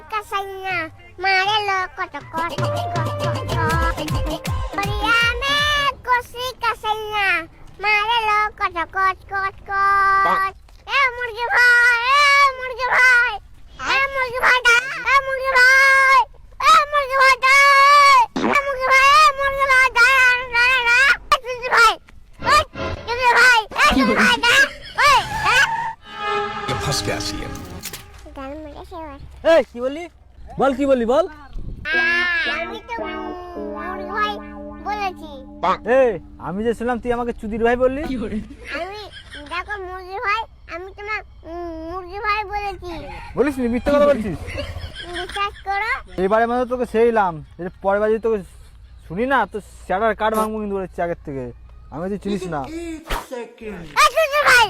kasanya mare lo kotok Mariame kosi kasanya mare lo kotok মুরগি ভাই মুরগি ভাই মুরগি ভাই মুরগি ভাই মুরগি ভাই মুরগি ভাই মুরগি ভাই ভাই फंस गया सी এই কি বললি বল কি বললি বল আমি তো মুরগি ভাই বলেছি এই আমি যে শুনলাম তুই আমাকে চুদির ভাই বললি আমি দেখো মুরগি ভাই আমি তোমার মুরগি ভাই বলেছি বলিস নি মিথ্যা কথা বলছিস বিশ্বাস করো এইবারে মানে তোকে সেইলাম যে পরের বার যদি তোকে শুনি না তো স্যাটার কার্ড ভাঙবো কিন্তু বলেছি আগের থেকে আমি তুই চিনিস না মুরগি ভাই